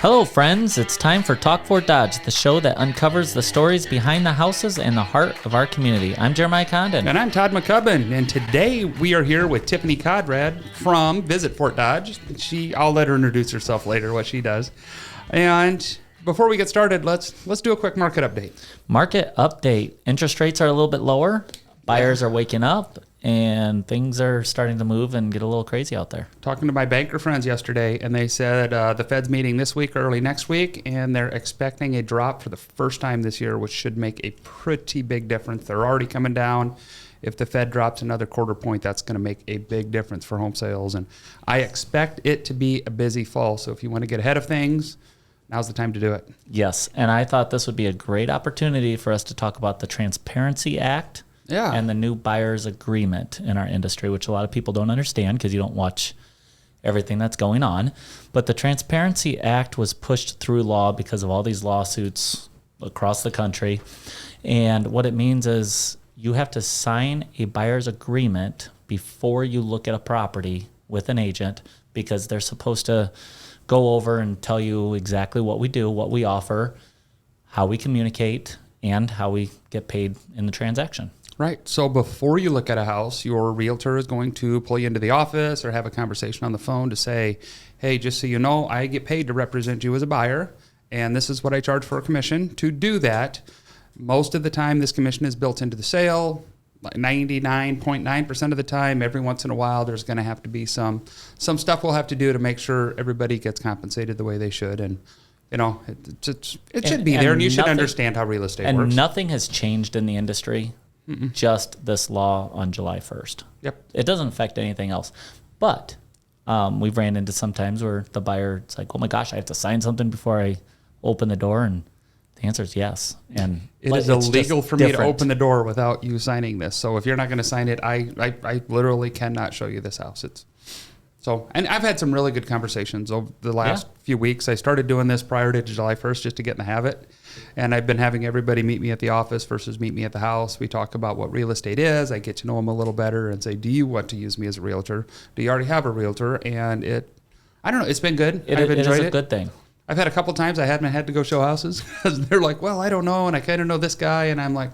Hello, friends. It's time for Talk Fort Dodge, the show that uncovers the stories behind the houses and the heart of our community. I'm Jeremiahjcondon. And I'm Todd McCubbin. And today we are here with Tiffany Conrad from Visit Fort Dodge. I'll let her introduce herself later, what she does. And before we get started, let's do a quick market update. Market update. Interest rates are a little bit lower. Buyers are waking up, and things are starting to move and get a little crazy out there. Talking to my banker friends yesterday, and they said the Fed's meeting this week or early next week, and they're expecting a drop for the first time this year, which should make a pretty big difference. They're already coming down. If the Fed drops another quarter point, that's going to make a big difference for home sales. And I expect it to be a busy fall. So if you want to get ahead of things, now's the time to do it. Yes, and I thought this would be a great opportunity for us to talk about the Transparency Act. Yeah. And the new buyer's agreement in our industry, which a lot of people don't understand because you don't watch everything that's going on. But the Transparency Act was pushed through law because of all these lawsuits across the country. And what it means is you have to sign a buyer's agreement before you look at a property with an agent, because they're supposed to go over and tell you exactly what we do, what we offer, how we communicate, and how we get paid in the transaction. Right. So before you look at a house, your realtor is going to pull you into the office or have a conversation on the phone to say, hey, just so you know, I get paid to represent you as a buyer, and this is what I charge for a commission. To do that, most of the time this commission is built into the sale, like 99.9% of the time. Every once in a while, there's going to have to be some stuff we'll have to do to make sure everybody gets compensated the way they should. And you know, it should be there, and you should understand how real estate works. And nothing has changed in the industry. Just this law on July 1st. Yep. It doesn't affect anything else. But we've ran into some times where the buyer is like, oh my gosh, I have to sign something before I open the door. And the answer is yes. And it is illegal for me to open the door without you signing this. So if you're not going to sign it, I literally cannot show you this house. And I've had some really good conversations over the last few weeks. I started doing this prior to July 1st just to get in the habit. And I've been having everybody meet me at the office versus meet me at the house. We talk about what real estate is. I get to know them a little better and say, do you want to use me as a realtor? Do you already have a realtor? And I don't know, it's been good. I've enjoyed it. It is a good thing. I've had a couple times I haven't had to go show houses because they're like, well, I don't know. And I kind of know this guy. And I'm like,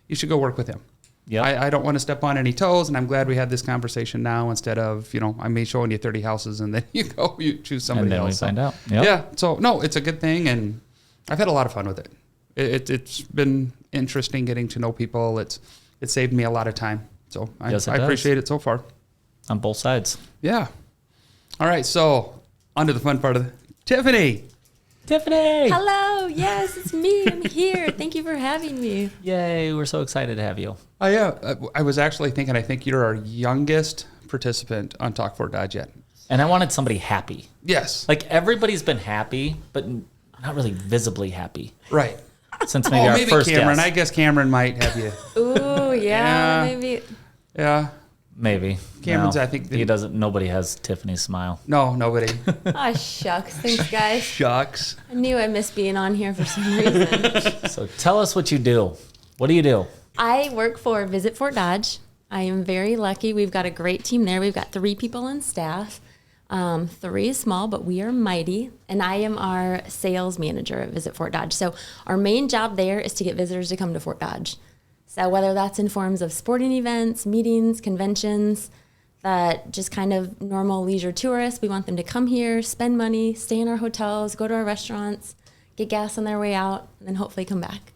you should go work with him. Yep. I don't want to step on any toes, and I'm glad we had this conversation now instead of, I'm me showing you 30 houses and then you choose somebody else. And then we find out. Yep. Yeah, so no, it's a good thing, and I've had a lot of fun with it. It's been interesting getting to know people. It saved me a lot of time, so I appreciate it so far. On both sides. Yeah. All right, so on to the fun part of the Tiffany. Hello. Yes, it's me. I'm here. Thank you for having me. Yay. We're so excited to have you. Oh, yeah. I was actually thinking, I think you're our youngest participant on Talk Fort Dodge yet. And I wanted somebody happy. Yes. Like everybody's been happy, but not really visibly happy. Right. Since maybe our first Cameron. guest. I guess Cameron might have you. Ooh, yeah, maybe. Yeah. Maybe. Cameron's, no, I think. He doesn't. Nobody has Tiffany's smile. No, nobody. Oh, shucks. Thanks, guys. Shucks. I knew I missed being on here for some reason. So tell us what you do. What do you do? I work for Visit Fort Dodge. I am very lucky. We've got a great team there. We've got 3 people on staff. 3 is small, but we are mighty. And I am our sales manager at Visit Fort Dodge. So our main job there is to get visitors to come to Fort Dodge. So whether that's in forms of sporting events, meetings, conventions, that just kind of normal leisure tourists, we want them to come here, spend money, stay in our hotels, go to our restaurants, get gas on their way out, and then hopefully come back.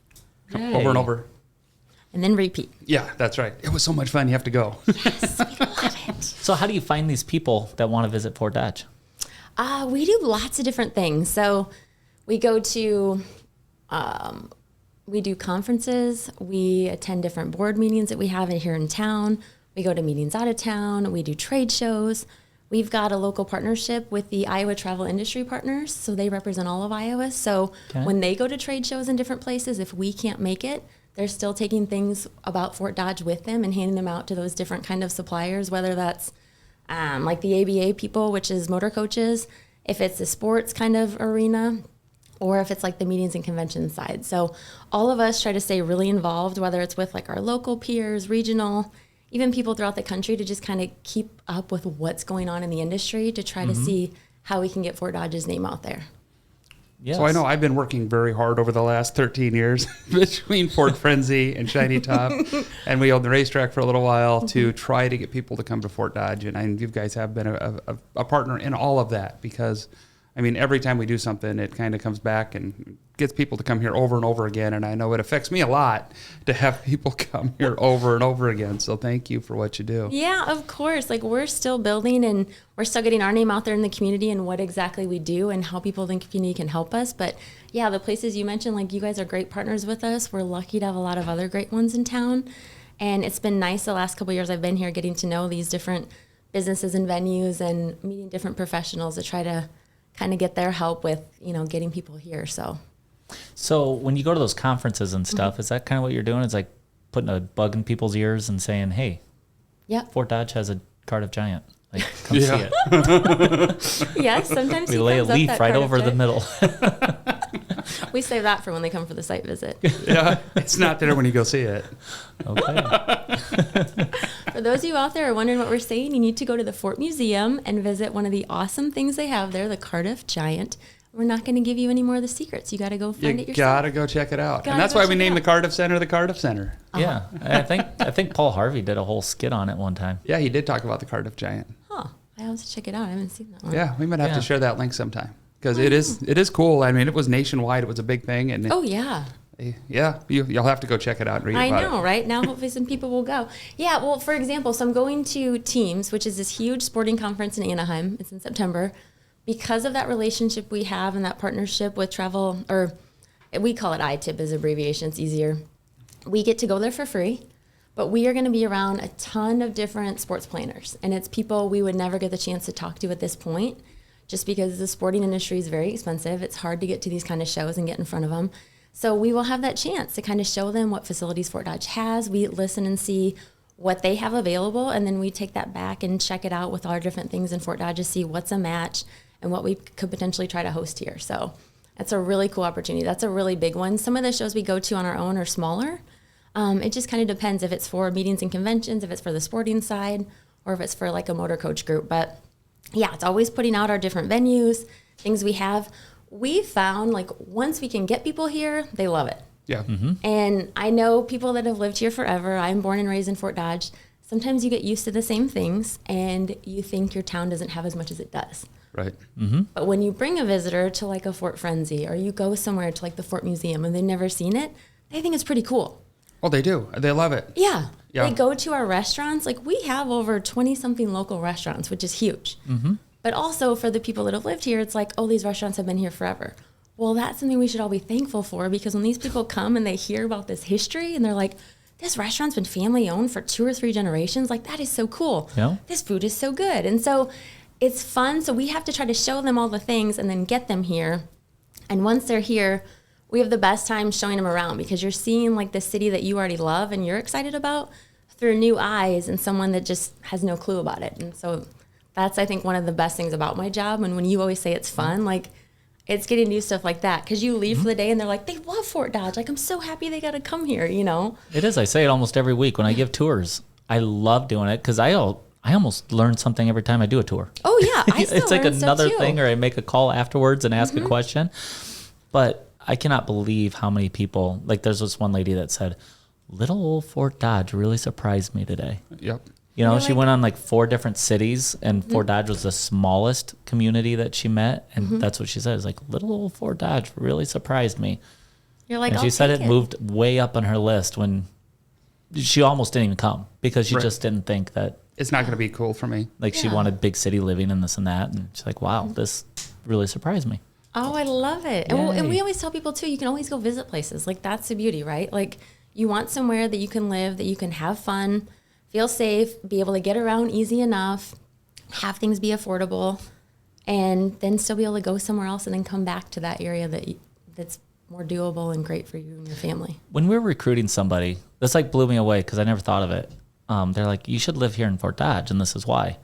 Over and over. And then repeat. Yeah, that's right. It was so much fun. You have to go. Yes, we love it. So how do you find these people that want to visit Fort Dodge? We do lots of different things. So we go to... we do conferences. We attend different board meetings that we have here in town. We go to meetings out of town. We do trade shows. We've got a local partnership with the Iowa Travel Industry Partners, so they represent all of Iowa. So when they go to trade shows in different places, if we can't make it, they're still taking things about Fort Dodge with them and handing them out to those different kind of suppliers, whether that's like the ABA people, which is motor coaches, if it's the sports kind of arena, or if it's like the meetings and convention side. So all of us try to stay really involved, whether it's with like our local peers, regional, even people throughout the country, to just kind of keep up with what's going on in the industry to try to see how we can get Fort Dodge's name out there. Yes. So I know I've been working very hard over the last 13 years between Ford Frenzy and Shiny Top, and we owned the racetrack for a little while to try to get people to come to Fort Dodge. And you guys have been a partner in all of that because, I mean, every time we do something, it kind of comes back and gets people to come here over and over again. And I know it affects me a lot to have people come here over and over again. So thank you for what you do. Yeah, of course. Like we're still building and we're still getting our name out there in the community and what exactly we do and how people in the community can help us. But yeah, the places you mentioned, like you guys are great partners with us. We're lucky to have a lot of other great ones in town. And it's been nice the last couple of years I've been here getting to know these different businesses and venues and meeting different professionals to try to kind of get their help with, getting people here. So when you go to those conferences and stuff, is that kind of what you're doing? It's like putting a bug in people's ears and saying, hey, yep. Fort Dodge has a Cardiff Giant. Like, come see it. Yes, sometimes we lay a leaf right over the middle. We save that for when they come for the site visit. Yeah, it's not there when you go see it. Okay. For those of you out there who are wondering what we're saying, you need to go to the Fort Museum and visit one of the awesome things they have there, the Cardiff Giant. We're not going to give you any more of the secrets. You got to go find it yourself. You got to go check it out. And that's why we named the Cardiff Center the Cardiff Center. Yeah. I think Paul Harvey did a whole skit on it one time. Yeah, he did talk about the Cardiff Giant. Huh. I have to check it out. I haven't seen that one. Yeah, we might have to share that link sometime because it is cool. I mean, it was nationwide. It was a big thing. And oh, yeah. Yeah, you'll have to go check it out and read about it. I know, right? Now hopefully some people will go. Yeah, well, for example, so I'm going to Teams, which is this huge sporting conference in Anaheim. It's in September. Because of that relationship we have and that partnership with travel, or we call it ITIP as abbreviation, it's easier. We get to go there for free, but we are going to be around a ton of different sports planners. And it's people we would never get the chance to talk to at this point, just because the sporting industry is very expensive. It's hard to get to these kind of shows and get in front of them. So we will have that chance to kind of show them what facilities Fort Dodge has. We listen and see what they have available, and then we take that back and check it out with our different things in Fort Dodge to see what's a match and what we could potentially try to host here. So that's a really cool opportunity. That's a really big one. Some of the shows we go to on our own are smaller. It just kind of depends if it's for meetings and conventions, if it's for the sporting side, or if it's for like a motor coach group. But yeah, it's always putting out our different venues, things we have. We found like once we can get people here, they love it. Yeah. Mm-hmm. And I know people that have lived here forever. I'm born and raised in Fort Dodge. Sometimes you get used to the same things and you think your town doesn't have as much as it does. Right. Mm-hmm. But when you bring a visitor to like a Fort Frenzy or you go somewhere to like the Fort Museum and they've never seen it, they think it's pretty cool. Oh, they do. They love it. Yeah. Yeah. They go to our restaurants. Like we have over 20-something local restaurants, which is huge. Mm-hmm. But also for the people that have lived here, it's like, oh, these restaurants have been here forever. Well, that's something we should all be thankful for because when these people come and they hear about this history and they're like, this restaurant's been family owned for 2 or 3 generations, like that is so cool. Yeah. This food is so good. And so it's fun. So we have to try to show them all the things and then get them here. And once they're here, we have the best time showing them around because you're seeing like the city that you already love and you're excited about through new eyes and someone that just has no clue about it. And so that's, I think, one of the best things about my job. And when you always say it's fun, like it's getting new stuff like that because you leave for the day and they're like, they love Fort Dodge. Like, I'm so happy they got to come here, you know? It is. I say it almost every week when I give tours. I love doing it because I almost learn something every time I do a tour. Oh, yeah. I still it's like learn another stuff, too. thing, or I make a call afterwards and ask a question. But I cannot believe how many people, like there's this one lady that said, little old Fort Dodge really surprised me today. Yep. You know, You're she like- went on like 4 different cities, and Fort Dodge was the smallest community that she met. And that's what she said. It's like, little old Fort Dodge really surprised me. You're like, And I'll she said take it moved way up on her list when she almost didn't even come because she Right. just didn't think that, It's not going to be cool for me. like, she Yeah. wanted big city living and this and that. And she's like, wow, this really surprised me. Oh, I love it. And we Yay. always tell people, too, you can always go visit places. Like, that's the beauty, right? Like, you want somewhere that you can live, that you can have fun, feel safe, be able to get around easy enough, have things be affordable, and then still be able to go somewhere else and then come back to that area that's more doable and great for you and your family. When we were recruiting somebody, this like blew me away because I never thought of it. They're like, you should live here in Fort Dodge, and this is why.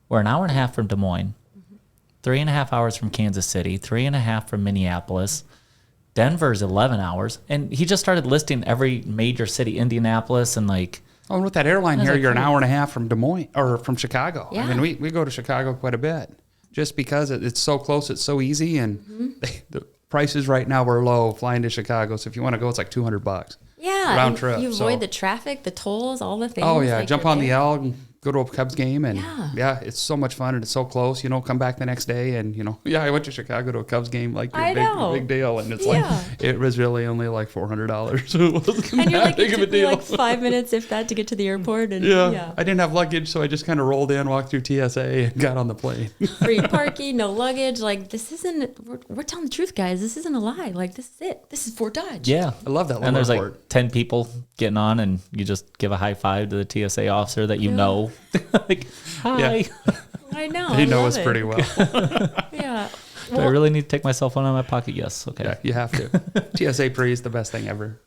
We're an hour and a half from Des Moines, 3.5 hours from Kansas City, 3.5 from Minneapolis. Denver's 11 hours. And he just started listing every major city, Indianapolis, and like, Oh, and with that airline How's here, that you're an cool? hour and a half from Des Moines or from Chicago. Yeah. I mean, we go to Chicago quite a bit just because it's so close, it's so easy, and prices right now are low flying to Chicago. So if you want to go, it's like $200. Yeah. Round and trip. You avoid the traffic, the tolls, all the things. Oh yeah, like jump you're on the there. L and go to a Cubs game, and Yeah. it's so much fun and it's so close. Come back the next day, and I went to Chicago to a Cubs game, like I know. big deal, and it's Yeah. like it was really only like $400, so it wasn't And you're that like, big it of a took me deal. like 5 minutes, if that, to get to the airport. And Yeah, I didn't have luggage, so I just kind of rolled in, walked through TSA, and got on the plane. Free parking, no luggage. Like, this isn't, we're telling the truth, guys. This isn't a lie. Like, this is it. This is Fort Dodge. Yeah. I love that little And there's airport. like 10 people getting on, and you just give a high five to the TSA officer that you know. Like, hi. Yeah. I know. They I know love us it. pretty well. Yeah. Do I really need to take my cell phone out of my pocket? Yes. Okay. Yeah, you have to. TSA pre is the best thing ever.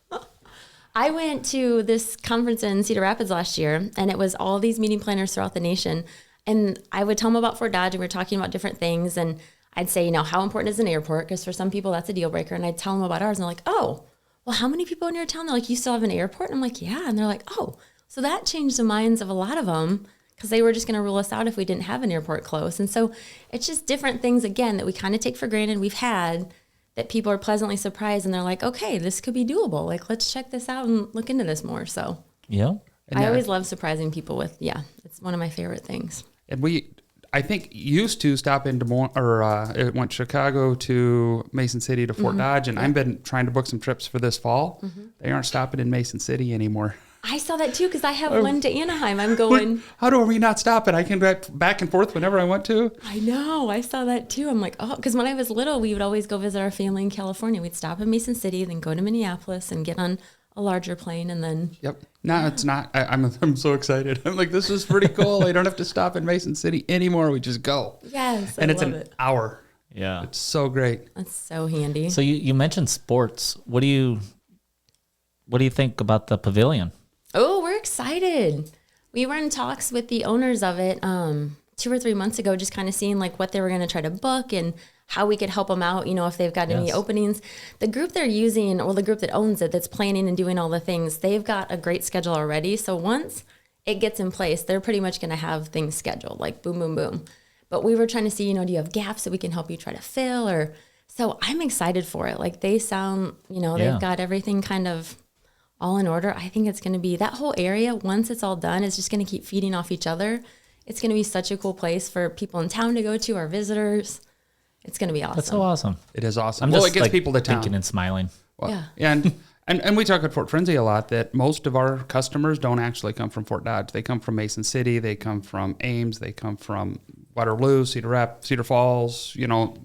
I went to this conference in Cedar Rapids last year, and it was all these meeting planners throughout the nation. And I would tell them about Fort Dodge, and we were talking about different things. And I'd say, how important is an airport? Because for some people, that's a deal breaker. And I'd tell them about ours, and they're like, oh, well, how many people in your town? They're like, you still have an airport? And I'm like, yeah. And they're like, oh. So that changed the minds of a lot of them, because they were just going to rule us out if we didn't have an airport close. And so it's just different things, again, that we kind of take for granted we've had, that people are pleasantly surprised, and they're like, okay, this could be doable. Like, let's check this out and look into this more. So Yeah. And I always love surprising people with, it's one of my favorite things. And I think, used to stop in Des Moines, it went Chicago to Mason City to Fort Dodge, and I've been trying to book some trips for this fall. They aren't stopping in Mason City anymore. I saw that too, because I have one to Anaheim. I'm going. How do we not stop it? I can go back and forth whenever I want to. I know. I saw that too. I'm like, oh, because when I was little, we would always go visit our family in California. We'd stop in Mason City, then go to Minneapolis and get on a larger plane, and then. Yep. No, it's not. I'm so excited. I'm like, this is pretty cool. I don't have to stop in Mason City anymore. We just go. Yes, And I it's love an it. hour. Yeah. It's so great. That's so handy. So you mentioned sports. What do you think about the Pavilion? Oh, we're excited. We were in talks with the owners of it 2 or 3 months ago, just kind of seeing like what they were going to try to book and how we could help them out, if they've got any Yes. openings. The group they're using, or the group that owns it, that's planning and doing all the things, they've got a great schedule already. So once it gets in place, they're pretty much going to have things scheduled, like boom, boom, boom. But we were trying to see, do you have gaps that we can help you try to fill? So I'm excited for it. Like, they sound, Yeah. they've got everything kind of all in order. I think it's going to be, that whole area, once it's all done, is just going to keep feeding off each other. It's going to be such a cool place for people in town to go to, our visitors. It's going to be awesome. That's so awesome. It is awesome. I'm Well, just it gets people to town. thinking and smiling. Well, Yeah. And we talk at Fort Frenzy a lot that most of our customers don't actually come from Fort Dodge. They come from Mason City. They come from Ames. They come from Waterloo, Cedar Falls.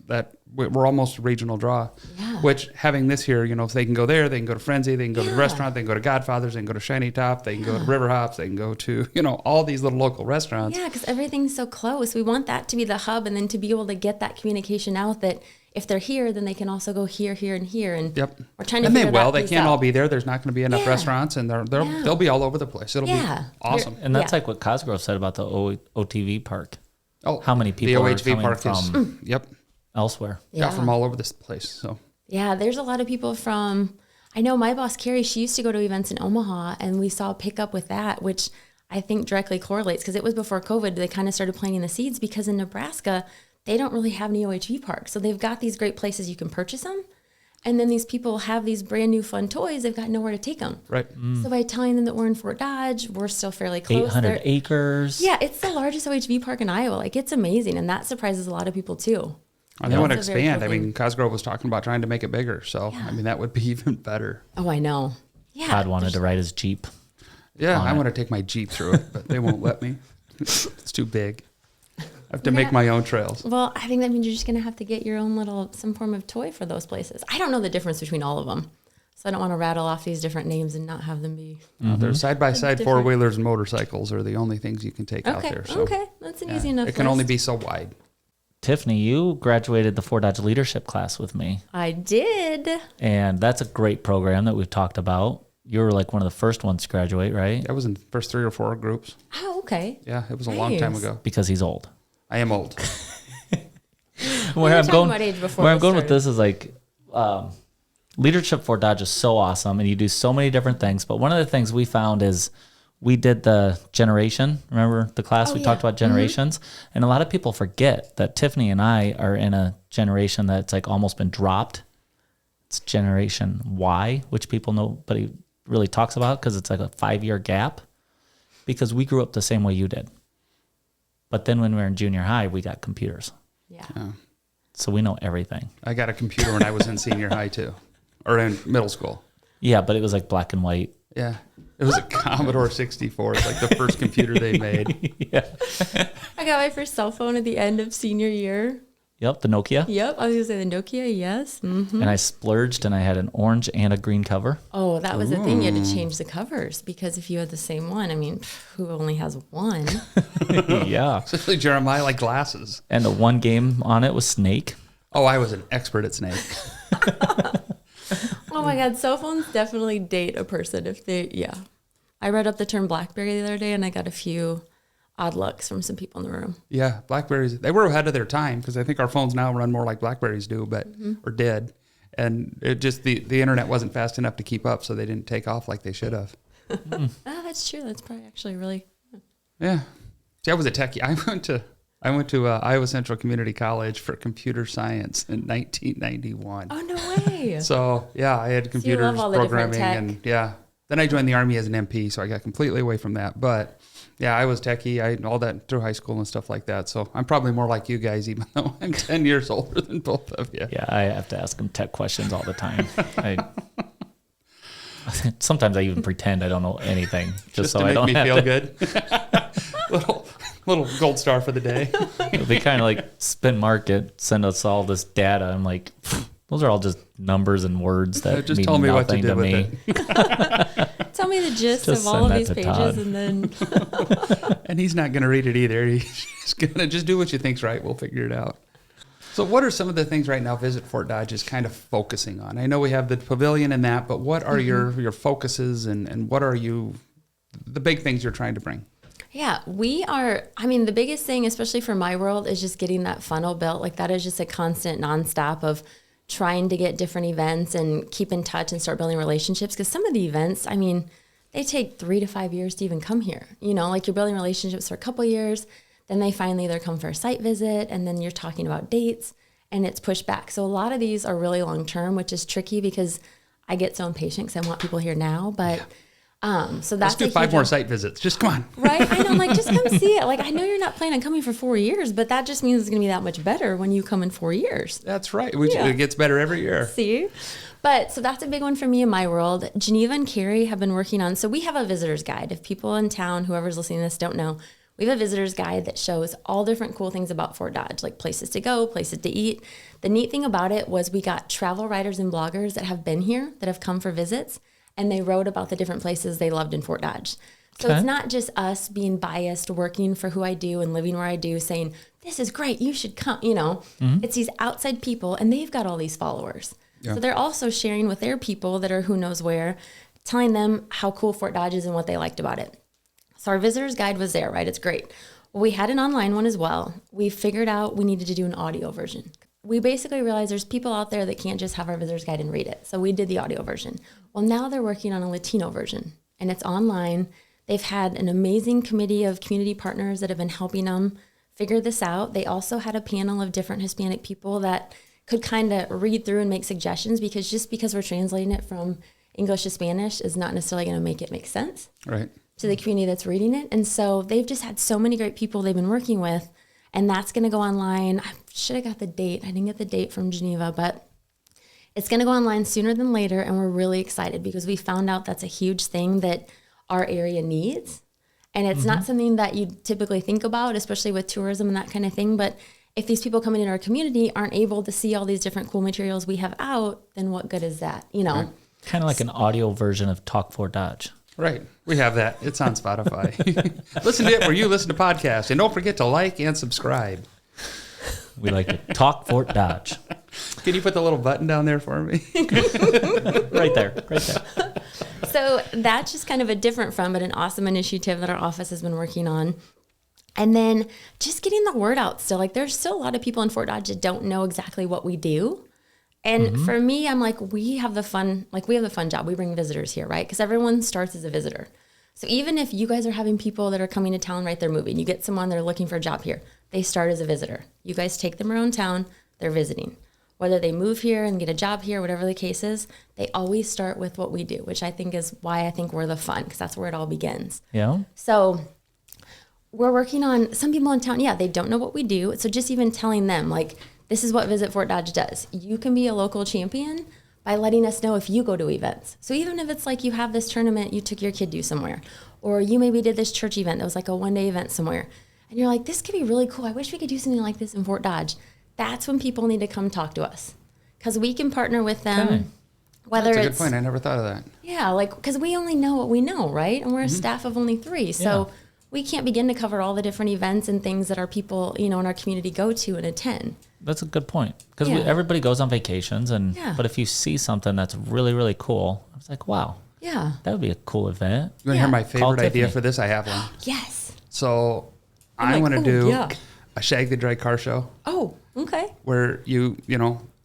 That we're almost a regional draw. Yeah. Which, having this here, if they can go there, they can go to Frenzy. They can go to the restaurant. They can go to Godfather's. They can go to Shiny Top. They can go to River Hops. They can go to all these little local restaurants. Yeah, because everything's so close. We want that to be the hub, and then to be able to get that communication out that if they're here, then they can also go here, here, and here. And Yep. we're trying to And they figure will. that They piece can't out. all be there. There's not going to be enough Yeah. restaurants, and they'll be all over the place. It'll Yeah. be awesome. And that's Yeah. like what Cosgrove said about the OTV park. Oh, How many the people are OHV coming park is from yep. elsewhere? Yeah, from all over this place. So Yeah, there's a lot of people from, I know my boss, Carrie, she used to go to events in Omaha, and we saw a pickup with that, which I think directly correlates, because it was before COVID. They kind of started planting the seeds, because in Nebraska, they don't really have any OHV parks. So they've got these great places you can purchase them. And then these people have these brand new fun toys. They've got nowhere to take them. right. So by telling them that we're in Fort Dodge, we're still fairly close. 800 They're- acres. Yeah, it's the largest OHV park in Iowa. Like, it's amazing. And that surprises a lot of people too. And they want to That's a very expand. cool I mean, thing. Cosgrove was talking about trying to make it bigger. So I mean, that would be even better. Oh, I know. Yeah. Todd wanted to ride his Jeep. Yeah, On I it. want to take my Jeep through it, but they won't let me. It's too big. I have to make my own trails. Well, I think that means you're just going to have to get your own some form of toy for those places. I don't know the difference between all of them. So I don't want to rattle off these different names and not have them be. There's side-by-side Different. four-wheelers and motorcycles are the only things you can take out Okay. there. So Okay. That's an yeah, easy enough it can only list. be so wide. Tiffany, you graduated the Fort Dodge leadership class with me, I did. and that's a great program that we've talked about. You were like one of the first ones to graduate, right? I was in the first 3 or 4 groups. Oh, okay. Yeah, it was a long time Nice. ago. Because he's old. I am old. were talking about age before where I'm this going with started. this is like leadership Fort Dodge is so awesome, and you do so many different things. But one of the things we found is we did the generation. Remember the class we talked about generations, and a lot of people forget that Tiffany and I are in a generation that's like almost been dropped It's Generation Y, which people nobody really talks about because it's like a 5-year gap, because we grew up the same way you did. But then when we were in junior high, we got computers. Yeah. So we know everything. I got a computer when I was in senior high too, or in middle school. Yeah, but it was like black and white. Yeah. It was a Commodore 64. It's like the first computer they made. Yeah. I got my first cell phone at the end of senior year. Yep, the Nokia. Yep, I was going to say the Nokia, yes. Mm-hmm. And I splurged and I had an orange and a green cover. Oh, that was the thing. You had to change the covers because if you had the same one, I mean, who only has one? Yeah. Especially Jeremiah, like glasses. And the one game on it was Snake. Oh, I was an expert at Snake. Oh my God, cell phones definitely date a person if they, yeah. I read up the term BlackBerry the other day and I got a few odd looks from some people in the room. Yeah, Blackberries, they were ahead of their time because I think our phones now run more like Blackberries do, but or did. And it just, the internet wasn't fast enough to keep up, so they didn't take off like they should have. Oh, that's true. That's probably actually really. Yeah. See, I was a techie. I went to Iowa Central Community College for computer science in 1991. Oh, no way. So, yeah, I had computers, love all the different programming, tech. and yeah. Then I joined the Army as an MP, so I got completely away from that. But, yeah, I was techie. I all that through high school and stuff like that. So I'm probably more like you guys, even though I'm 10 years older than both of you. Yeah, I have to ask them tech questions all the time. Sometimes I even pretend I don't know anything just so to I make don't me have feel to. good. little gold star for the day. It'd be kind of like Spin Market send us all this data. I'm like, those are all just numbers and words that Just mean tell me what to nothing do to with me. it. Tell me the gist Just of all of send these that to pages Todd. and then. And he's not going to read it either. He's going to just do what you think's right. We'll figure it out. So what are some of the things right now Visit Fort Dodge is kind of focusing on? I know we have the pavilion and that, but what are your focuses and what are the big things you're trying to bring? Yeah, we are. I mean, the biggest thing, especially for my world, is just getting that funnel built. Like that is just a constant nonstop of trying to get different events and keep in touch and start building relationships. Because some of the events, I mean, they take 3 to 5 years to even come here. You know, like you're building relationships for a couple years, then they finally either come for a site visit, and then you're talking about dates, and it's pushed back. So a lot of these are really long term, which is tricky because I get so impatient because I want people here now. But so that's Let's do 5 more site visits. Just come on. Right? I know, like, just come see it. Like, I know you're not planning on coming for 4 years, but that just means it's going to be that much better when you come in 4 years. That's right. It gets better every year. See? But so that's a big one for me in my world. Geneva and Carrie have been working on, so we have a visitor's guide. If people in town, whoever's listening to this, don't know, we have a visitor's guide that shows all different cool things about Fort Dodge, like places to go, places to eat. The neat thing about it was we got travel writers and bloggers that have been here, that have come for visits, and they wrote about the different places they loved in Fort Dodge. So It's not just us being biased, working for who I do and living where I do, saying, this is great, you should come, you know. It's these outside people, and they've got all these followers. Yeah. So they're also sharing with their people that are who knows where, telling them how cool Fort Dodge is and what they liked about it. So our visitor's guide was there, right? It's great. Well, we had an online one as well. We figured out we needed to do an audio version. We basically realized there's people out there that can't just have our visitor's guide and read it. So we did the audio version. Well, now they're working on a Latino version, and it's online. They've had an amazing committee of community partners that have been helping them figure this out. They also had a panel of different Hispanic people that could kind of read through and make suggestions, because just because we're translating it from English to Spanish is not necessarily going to make it make sense. Right. To the community that's reading it. And so they've just had so many great people they've been working with, and that's going to go online. I should have got the date. I didn't get the date from Geneva, but it's going to go online sooner than later. And we're really excited because we found out that's a huge thing that our area needs. And it's not something that you typically think about, especially with tourism and that kind of thing. But if these people coming in our community aren't able to see all these different cool materials we have out, then what good is that? You know, Right. Kind of like an audio version of Talk Fort Dodge. Right. We have that. It's on Spotify. Listen to it where you listen to podcasts. And don't forget to like and subscribe. We like to Talk Fort Dodge. Can you put the little button down there for me? Right there. So that's just kind of a different from, but an awesome initiative that our office has been working on. And then just getting the word out still. Like, there's still a lot of people in Fort Dodge that don't know exactly what we do. And for me, I'm like, we have the fun job. We bring visitors here, right? Because everyone starts as a visitor. So even if you guys are having people that are coming to town, right, they're moving, you get someone, they're looking for a job here, they start as a visitor. You guys take them around town, they're visiting. whether they move here and get a job here, whatever the case is, they always start with what we do, which I think is why I think we're the fun, because that's where it all begins. Yeah. So we're working on, some people in town, they don't know what we do. So just even telling them, like, this is what Visit Fort Dodge does. You can be a local champion by letting us know if you go to events. So even if it's like you have this tournament you took your kid to somewhere, or you maybe did this church event that was like a one-day event somewhere, and you're like, this could be really cool. I wish we could do something like this in Fort Dodge. That's when people need to come talk to us, because we can partner with them. Okay. Whether That's a it's good point. I never thought of that. Yeah, like, because we only know what we know, right? And we're a staff of only 3. So we can't begin to cover all the different events and things that our people, in our community go to and attend. That's a good point, because Yeah. everybody goes on vacations, and but if you see something that's really, really cool, I was like, wow, Yeah. that would be a cool event. You want to hear my Call favorite idea Tiffany. for this? I have one. Yes. So I'm I like, want to "Ooh, do yeah." a Shag the Drag car show Oh, okay. where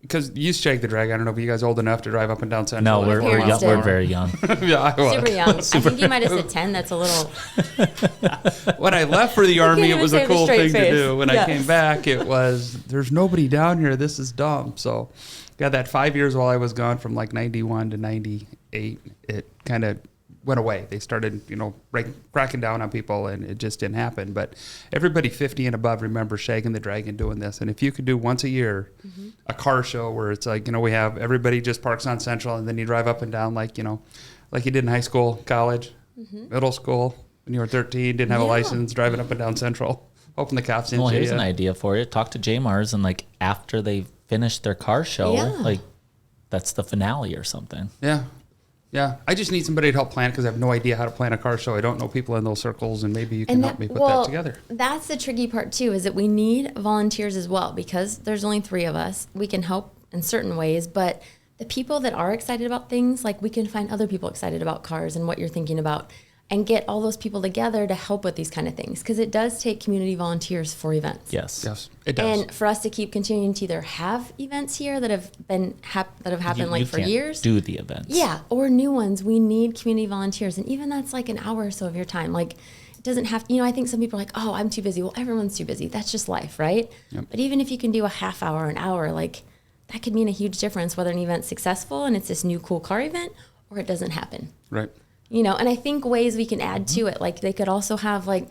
because you Shag the Drag. I don't know, but you guys old enough to drive up and down Central? No, we're parents young, did. we're very young. Yeah, I was. Super young. I think you might have said 10. That's a little. When I left for the Army, it even was say a the cool straight thing to face. do. When I Yes. came back, it was, there's nobody down here. This is dumb. So got that 5 years while I was gone from like 91 to 98. It kind of went away. They started, cracking down on people, and it just didn't happen. But everybody 50 and above remembers Shagging the Dragon doing this. And if you could do once a year a car show where it's like, we have everybody just parks on Central, and then you drive up and down like you did in high school, college, middle school, when you were 13, didn't have a Yeah. license, driving up and down Central, hoping the cops didn't Well, see here's you. an idea for you. Talk to J Mars, and like after they finish their car show, Yeah. like that's the finale or something. Yeah. Yeah. I just need somebody to help plan, because I have no idea how to plan a car show. I don't know people in those circles, and maybe you can help me put that together. That's the tricky part too, is that we need volunteers as well, because there's only 3 of us. We can help in certain ways, but the people that are excited about things, like we can find other people excited about cars and what you're thinking about, and get all those people together to help with these kind of things, because it does take community volunteers for events. Yes. Yes, it does. And for us to keep continuing to either have events here that have been that have happened You for can't years, do the events. yeah, or new ones. We need community volunteers, and even that's like an hour or so of your time. Like, it doesn't have. I think some people are like, "Oh, I'm too busy." Well, everyone's too busy. That's just life, right? Yep. But even if you can do a half hour, an hour, like that could mean a huge difference whether an event's successful and it's this new cool car event, or it doesn't happen. Right. And I think ways we can add to it, like they could also have like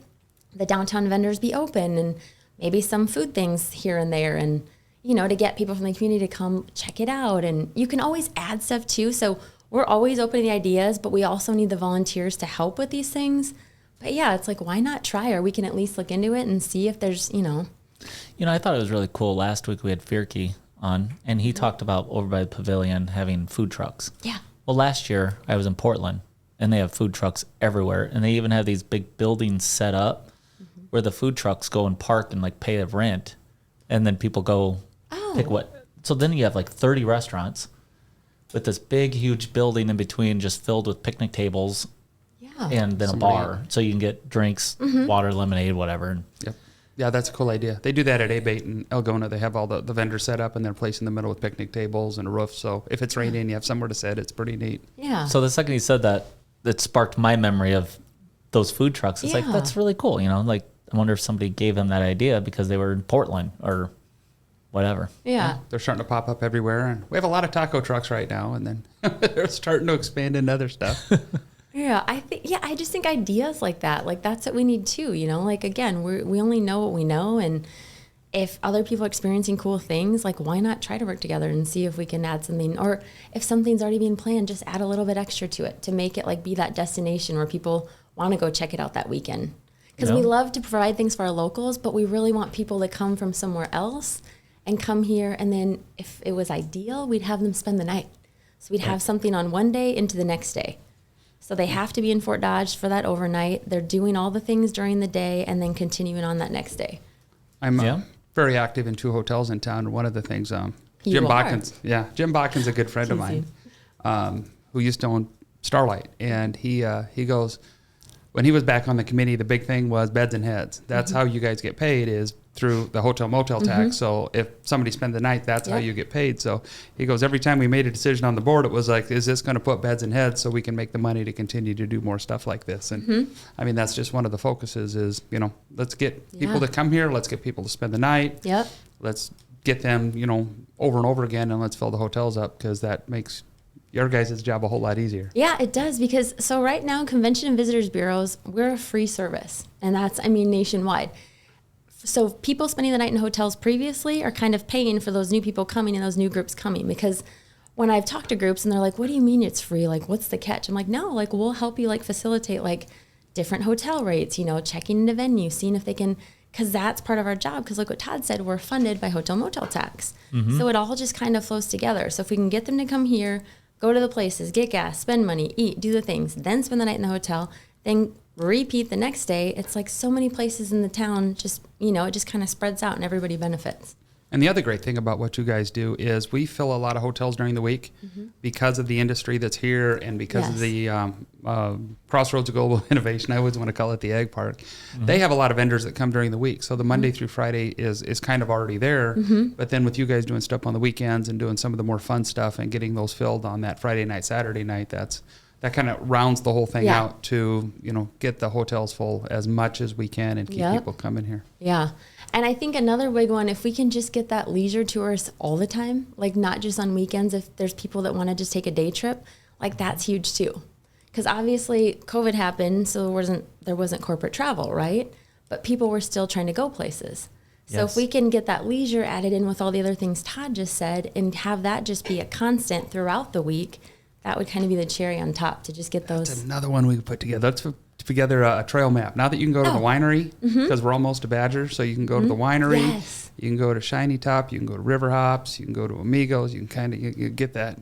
the downtown vendors be open, and maybe some food things here and there, and to get people from the community to come check it out. And you can always add stuff too. So we're always open to the ideas, but we also need the volunteers to help with these things. But yeah, it's like, why not try? Or we can at least look into it and see if there's, I thought it was really cool. Last week we had Fierke on, and he talked about over by the Pavilion having food trucks. Yeah. Well, last year I was in Portland, and they have food trucks everywhere, and they even have these big buildings set up where the food trucks go and park and like pay the rent, and then people go pick what. So then you have like 30 restaurants with this big, huge building in between, just filled with picnic tables, Yeah. and then a bar, so you can get drinks, water, lemonade, whatever. Yep. Yeah, that's a cool idea. They do that at A-Bait in Elgona. They have all the vendors set up, and they're placed in the middle with picnic tables and a roof. So if it's raining, you have somewhere to sit. It's pretty neat. Yeah. So the second he said that, it sparked my memory of those food trucks. It's like, Yeah. that's really cool. Like, I wonder if somebody gave them that idea because they were in Portland or whatever. yeah. They're starting to pop up everywhere. And we have a lot of taco trucks right now, and then they're starting to expand into other stuff. Yeah, I just think ideas like that, like that's what we need too, like again, we only know what we know, and if other people are experiencing cool things, like why not try to work together and see if we can add something, or if something's already being planned, just add a little bit extra to it to make it like be that destination where people want to go check it out that weekend. Because we love to provide things for our locals, but we really want people to come from somewhere else and come here, and then if it was ideal, we'd have them spend the night. So we'd have something on one day into the next day. So they have to be in Fort Dodge for that overnight. They're doing all the things during the day and then continuing on that next day. I'm Yeah. very active in 2 hotels in town. One of the things, You Jim are. Botkin's, Jim Botkin's a good friend of mine, who used to own Starlight, and he goes, when he was back on the committee, the big thing was beds and heads. That's how you guys get paid, is through the hotel motel tax. So if somebody spent the night, that's how Yep. you get paid. So he goes, every time we made a decision on the board, it was like, is this going to put beds and heads so we can make the money to continue to do more stuff like this? And I mean, that's just one of the focuses is, let's get people Yeah. to come here. Let's get people to spend the night. Yep. Let's get them, over and over again, and let's fill the hotels up, because that makes your guys' job a whole lot easier. Yeah, it does, because so right now, Convention and Visitors Bureaus, we're a free service, and that's, nationwide. So people spending the night in hotels previously are kind of paying for those new people coming and those new groups coming, because when I've talked to groups and they're like, what do you mean it's free? Like, what's the catch? I'm like, no, like, we'll help you facilitate different hotel rates, checking into venue, seeing if they can, because that's part of our job. Because like what Todd said, we're funded by hotel motel tax. Mm-hmm. So it all just kind of flows together. So if we can get them to come here, go to the places, get gas, spend money, eat, do the things, then spend the night in the hotel, then repeat the next day, it's like so many places in the town, just, it just kind of spreads out and everybody benefits. And the other great thing about what you guys do is we fill a lot of hotels during the week because of the industry that's here, and because of the Crossroads of Global Innovation. I always want to call it the Ag Park. Mm-hmm. They have a lot of vendors that come during the week. So the Monday through Friday is kind of already there. Mm-hmm. But then with you guys doing stuff on the weekends and doing some of the more fun stuff and getting those filled on that Friday night, Saturday night, that kind of rounds the whole thing out to, get the hotels full as much as we can and keep people coming here. Yeah. And I think another big one, if we can just get that leisure tourist all the time, like not just on weekends, if there's people that want to just take a day trip, that's huge too. Because obviously COVID happened, so there wasn't corporate travel, right? But people were still trying to go places. So if we can get that leisure added in with all the other things Todd just said, and have that just be a constant throughout the week, that would kind of be the cherry on top to just get those. That's another one we could put together. Let's put together a trail map. Now that you can go to the winery, because we're almost to Badger, so you can go to the winery, you can go to Shiny Top, you can go to River Hops, you can go to Amigos, you can kind of you get that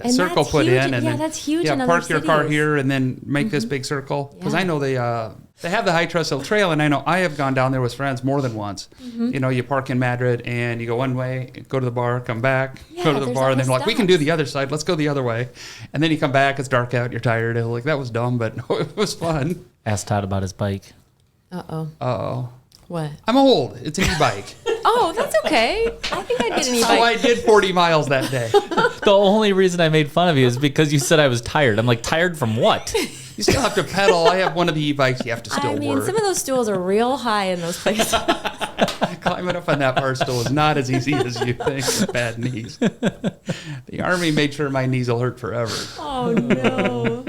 circle put huge. in. And then, that's huge. Park your car here and then make this big circle. Because I know they have the High Trust Hill Trail, and I know I have gone down there with friends more than once. You park in Madrid and you go one way, go to the bar, come back, go to the bar, and then we can do the other side. Let's go the other way. And then you come back, it's dark out, you're tired. That was dumb, but it was fun. Asked Todd about his bike. Uh-oh. What? I'm old. It's an e-bike. Oh, that's okay. I think I'd get an e-bike. So I did 40 miles that day. The only reason I made fun of you is because you said I was tired. I'm like, tired from what? You still have to pedal. I have one of the e-bikes. You have to still work. Some of those stools are real high in those places. Climbing up on that bar stool is not as easy as you think with bad knees. The Army made sure my knees will hurt forever. Oh, no.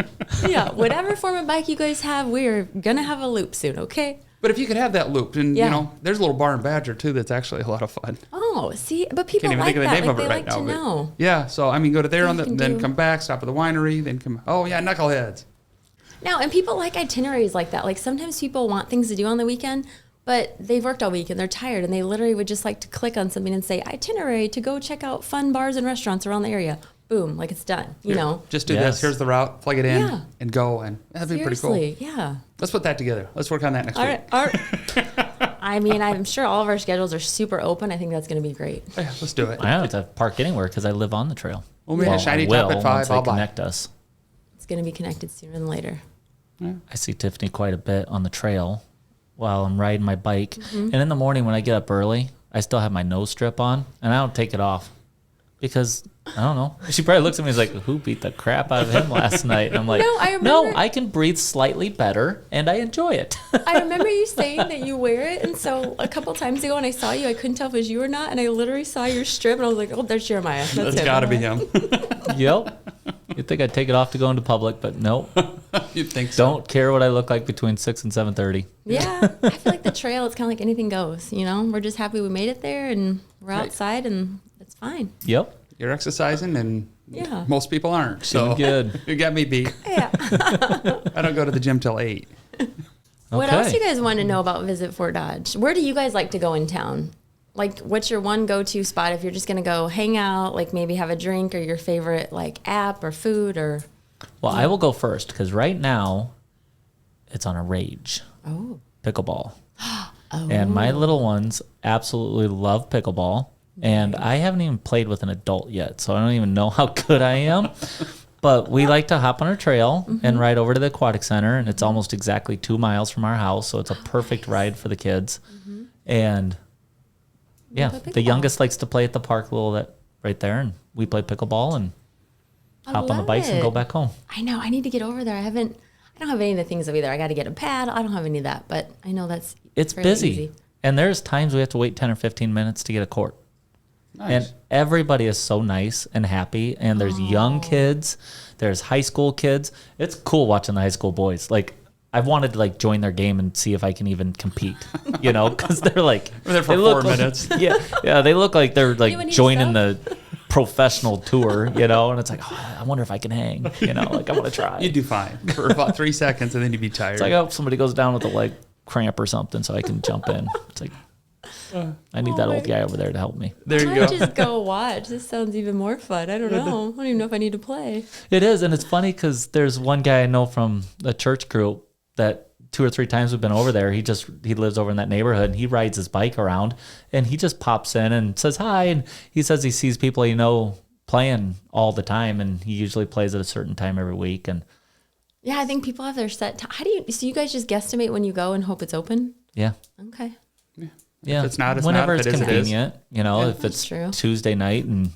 Yeah, whatever form of bike you guys have, we're going to have a loop soon, okay? But if you could have that loop, and there's a little bar in Badger too that's actually a lot of fun. Oh, see, but people can't even like think of the that. name of it right now. Know. Yeah, so go to there then come back, stop at the winery, then come. Oh yeah, Knuckleheads. Now, and people like itineraries like that. Like sometimes people want things to do on the weekend, but they've worked all week and they're tired, and they literally would just like to click on something and say itinerary to go check out fun bars and restaurants around the area. Boom, it's done. Just do this. Here's the route. Plug it in and go, and that'd be pretty cool. Yeah. Let's put that together. Let's work on that next week. All right. I'm sure all of our schedules are super open. I think that's going to be great. Yeah, let's do it. I don't have to park anywhere because I live on the trail. We'll meet at Shiny Top at 5. I'll connect us. It's going to be connected sooner than later. Yeah. I see Tiffany quite a bit on the trail while I'm riding my bike. Mm-hmm. And in the morning when I get up early, I still have my nose strip on, and I don't take it off because, I don't know. She probably looks at me and is like, who beat the crap out of him last night? And I'm like, no, I can breathe slightly better, and I enjoy it. I remember you saying that you wear it, and so a couple times ago when I saw you, I couldn't tell if it was you or not, and I literally saw your strip, and I was like, oh, there's Jeremiah. That's got to be him. Yep. You'd think I'd take it off to go into public, but nope. You'd think so. Don't care what I look like between 6 and 7:30. Yeah. I feel like the trail, it's kind of like anything goes, We're just happy we made it there, and we're outside, and it's fine. Yep. You're exercising, and most people aren't. So good. You got me beat. Yeah. I don't go to the gym till 8. What else do you guys want to know about Visit Fort Dodge? Where do you guys like to go in town? Like, what's your one go-to spot if you're just going to go hang out, like maybe have a drink, or your favorite app or food or? Well, I will go first because right now it's on a rage. Oh. Pickleball. And my little ones absolutely love pickleball. And I haven't even played with an adult yet, so I don't even know how good I am. But we like to hop on our trail and ride over to the aquatic center, and it's almost exactly 2 miles from our house, so it's a perfect ride for the kids. And the youngest likes to play at the park a little bit right there, and we play pickleball and hop on the bikes and go back home. I know. I need to get over there. I don't have any of the things either. I got to get a paddle. I don't have any of that, but I know it's busy. Easy. And there's times we have to wait 10 or 15 minutes to get a court. Nice. And everybody is so nice and happy. And there's young kids, there's high school kids. It's cool watching the high school boys. Like, I've wanted to like join their game and see if I can even compete, you know, because they're like, We're there for they look 4 like- minutes. yeah, they look like they're Anyone like need joining stuff? the professional tour, you know, and it's like, oh, I wonder if I can hang, you know, like I want to try. You'd do fine for about 3 seconds, and then you'd be tired. It's like, oh, somebody goes down with a leg cramp or something, so I can jump in. It's like, I need that Oh old my guy over there to help me. there you I go. just go watch. This sounds even more fun. I don't know. I don't even know if I need to play. It is, and it's funny because there's one guy I know from the church group that 2 or 3 times we've been over there. He lives over in that neighborhood, and he rides his bike around, and he just pops in and says hi, and he says he sees people you know playing all the time, and he usually plays at a certain time every week. And Yeah, I think people have their set time. How do you? So you guys just guesstimate when you go and hope it's open? yeah, Okay. yeah. If it's not, it's whenever not. it's If it is, it is. convenient, you know, Yeah. if That's it's true. Tuesday night and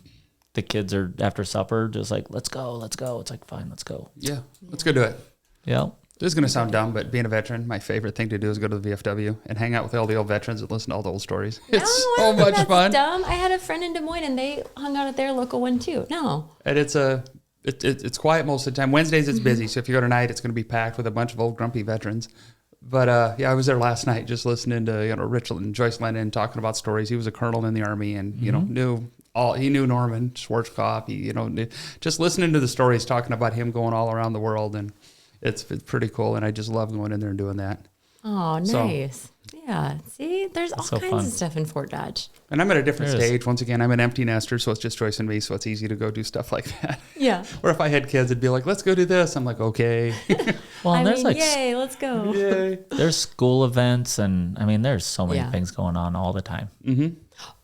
the kids are after supper, just like let's go. It's like fine, let's go. Yeah, let's go do it. Yeah. This is going to sound dumb, but being a veteran, my favorite thing to do is go to the VFW and hang out with all the old veterans and listen to all the old stories. It's I so don't think much that's fun. Dumb. I had a friend in Des Moines, and they hung out at their local one too. No. And it's quiet most of the time. Wednesdays it's busy, so if you go tonight, it's going to be packed with a bunch of old grumpy veterans. But yeah, I was there last night just listening to Richard and Joyce Lennon talking about stories. He was a colonel in the Army, and you know he knew Norman Schwarzkopf. He just listening to the stories, talking about him going all around the world, and it's pretty cool. And I just love going in there and doing that. Oh, So- nice. Yeah. See, there's all so kinds fun. of stuff in Fort Dodge. And I'm at a different There is. stage. Once again, I'm an empty nester, so it's just Joyce and me, so it's easy to go do stuff like that. Yeah. Or if I had kids, it'd be like, let's go do this. I'm like, okay. Well, I and there's mean, like yay, let's go. Yay. there's school events, and I mean, there's so many Yeah. things going on all the time.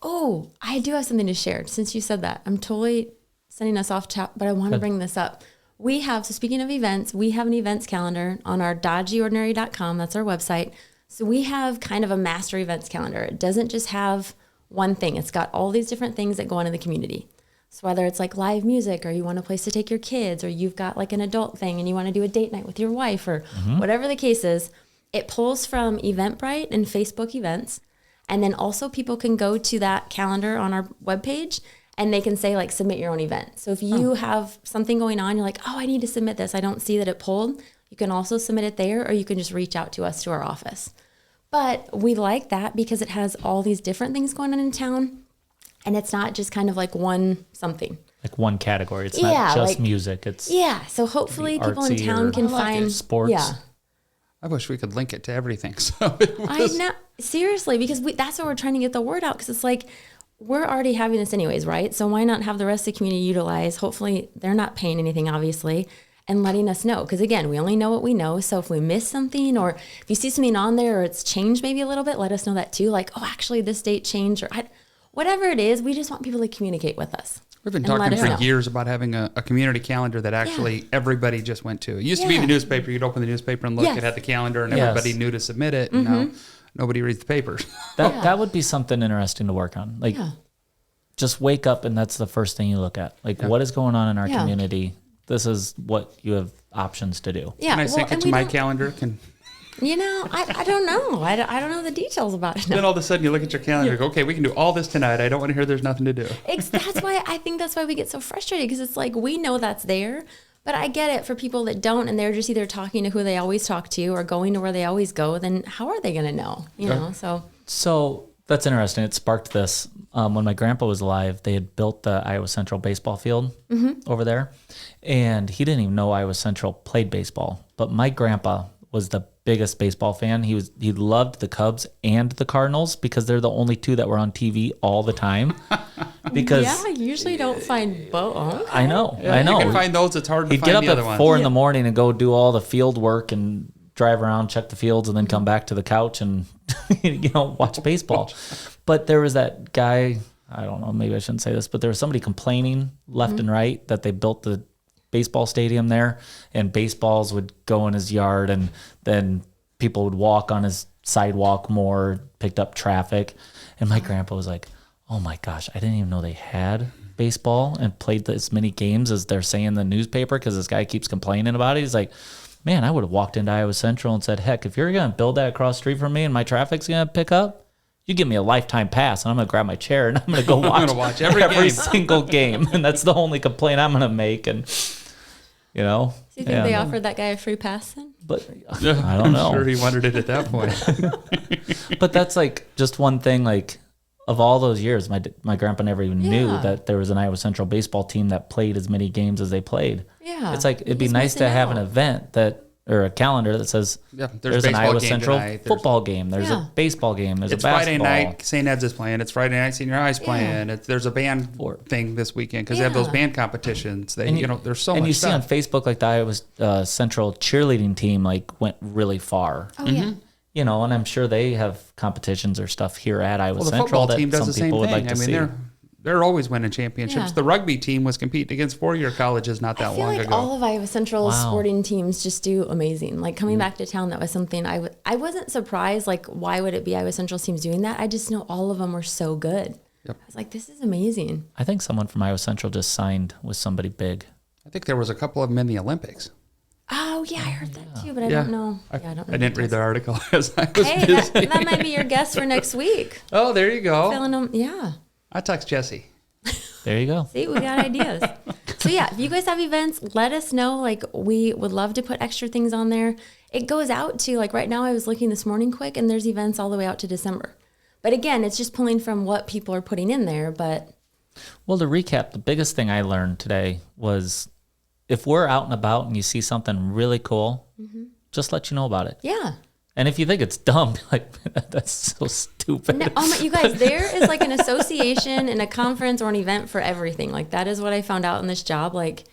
Oh, I do have something to share. Since you said that, I'm totally sending us off top, but I want to bring this up. We have, so speaking of events, we have an events calendar on our dodgyordinary.com. That's our website. So we have kind of a master events calendar. It doesn't just have one thing. It's got all these different things that go on in the community. So whether it's like live music, or you want a place to take your kids, or you've got like an adult thing and you want to do a date night with your wife, or whatever the case is, it pulls from Eventbrite and Facebook events. And then also people can go to that calendar on our webpage and they can say like, submit your own event. So if you have something going on, you're like, oh, I need to submit this. I don't see that it pulled. You can also submit it there, or you can just reach out to us to our office. But we like that because it has all these different things going on in town. And it's not just kind of like one something. Like one category. It's Yeah, not just like- music. It's Yeah. So hopefully Could be people in artsy town or- can I like find it. Sports. Yeah. I wish we could link it to everything. So it I was, know, seriously, because that's what we're trying to get the word out. Because it's like, we're already having this anyways, right? So why not have the rest of the community utilize? Hopefully they're not paying anything, obviously, and letting us know. Because again, we only know what we know. So if we miss something, or if you see something on there or it's changed maybe a little bit, let us know that too. Like, oh, actually this date changed, or whatever it is. We just want people to communicate with us. we've been and let talking us for know. years about having a community calendar that actually everybody just went to. It used to be Yeah. the newspaper. You'd open the newspaper and look. Yes. It had the calendar, and Yes. everybody knew to submit it. And now nobody reads the papers. that would be something interesting to work on. Like, Yeah. just wake up and that's the first thing you look at. Like, what is going on in our Yeah. community? This is what you have options to do. Yeah. Can I sync it and to we my don't- calendar? You know, I don't know. I don't know the details about it. No. Then all of a sudden you look at your calendar and go, okay, we can do all this tonight. I don't want to hear there's nothing to do. That's why I think that's why we get so frustrated, because it's like we know that's there, but I get it for people that don't, and they're just either talking to who they always talk to or going to where they always go. Then how are they going to know? You know, So that's interesting. It sparked this. When my grandpa was alive, they had built the Iowa Central baseball field over there. And he didn't even know Iowa Central played baseball. But my grandpa was the biggest baseball fan. He loved the Cubs and the Cardinals because they're the only two that were on TV all the time. Because yeah, you usually don't find both. I know. You can find those. It's hard to He'd find get up the other at ones. 4 in the morning and go do all the field work and drive around, check the fields, and then come back to the couch and watch baseball. But there was that guy, I don't know, maybe I shouldn't say this, but there was somebody complaining left and right that they built the baseball stadium there and baseballs would go in his yard and then people would walk on his sidewalk more, picked up traffic. And my grandpa was like, oh my gosh, I didn't even know they had baseball and played as many games as they're saying in the newspaper because this guy keeps complaining about it. He's like, man, I would have walked into Iowa Central and said, heck, if you're going to build that across the street from me and my traffic's going to pick up, you give me a lifetime pass and I'm going to grab my chair and I'm going to go watch, watch every game. single game. And that's the only complaint I'm going to make. And, you know. Do you think they offered that guy a free pass then? But I don't know. I'm sure he wanted it at that point. But that's like just one thing, like of all those years, my grandpa never even knew that there was an Iowa Central baseball team that played as many games as they played. Yeah. It's like, it'd be nice to have an event or a calendar that says there's an Iowa Central football game, there's a baseball game, there's a basketball. It's Friday night, St. Ed's is playing. It's Friday night, Senior High's playing. There's a band thing this weekend because they have those band competitions. There's so much stuff. And you see on Facebook, like the Iowa Central cheerleading team like went really far. Oh, yeah. You know, and I'm sure they have competitions or stuff here at Iowa the Central football that team does some the same people would thing. like to see. They're always winning championships. Yeah. The rugby team was competing against four-year colleges not that long I feel like ago. all of Iowa Central's sporting teams just do amazing. Like coming back to town, that was something I wasn't surprised. Like, why would it be Iowa Central's teams doing that? I just know all of them were so good. Yep. I was like, this is amazing. I think someone from Iowa Central just signed with somebody big. I think there was a couple of them in the Olympics. Oh, yeah, I heard that too, but I don't know. I don't know. I didn't read the article as I was Hey, busy. that might be your guest for next week. Oh, there you go. Filling them, yeah. I text Jesse. There you go. See, we got ideas. So yeah, if you guys have events, let us know. Like, we would love to put extra things on there. It goes out to, like, right now I was looking this morning quick, and there's events all the way out to December. But again, it's just pulling from what people are putting in there. But Well, to recap, the biggest thing I learned today was if we're out and about and you see something really cool, just let you know about it. yeah. And if you think it's dumb, be like, that's so stupid. No, you guys, there is like an association and a conference or an event for everything. Like, that is what I found out in this job. Like,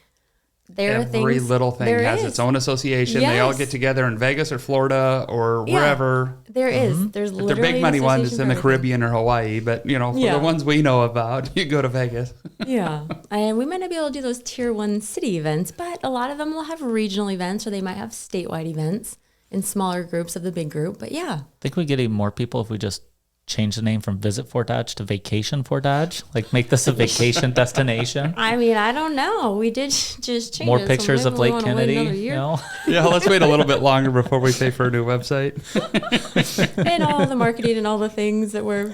there are things. Every little thing has its own association. They all Yes. get together in Vegas or Florida or wherever. There is. There's If literally they're big money an ones, association it's in for the everything. Caribbean or Hawaii. But, for Yeah. the ones we know about, you go to Vegas. Yeah. And we might not be able to do those tier 1 city events, but a lot of them will have regional events or they might have statewide events in smaller groups of the big group. But yeah. Think we get even more people if we just change the name from Visit Fort Dodge to Vacation Fort Dodge? Like, make this a vacation destination? I mean, I don't know. We did just change More it, so pictures maybe of we Lake wanna wait Kennedy, another you year. know? Yeah, let's wait a little bit longer before we pay for a new website. And all the marketing and all the things that were.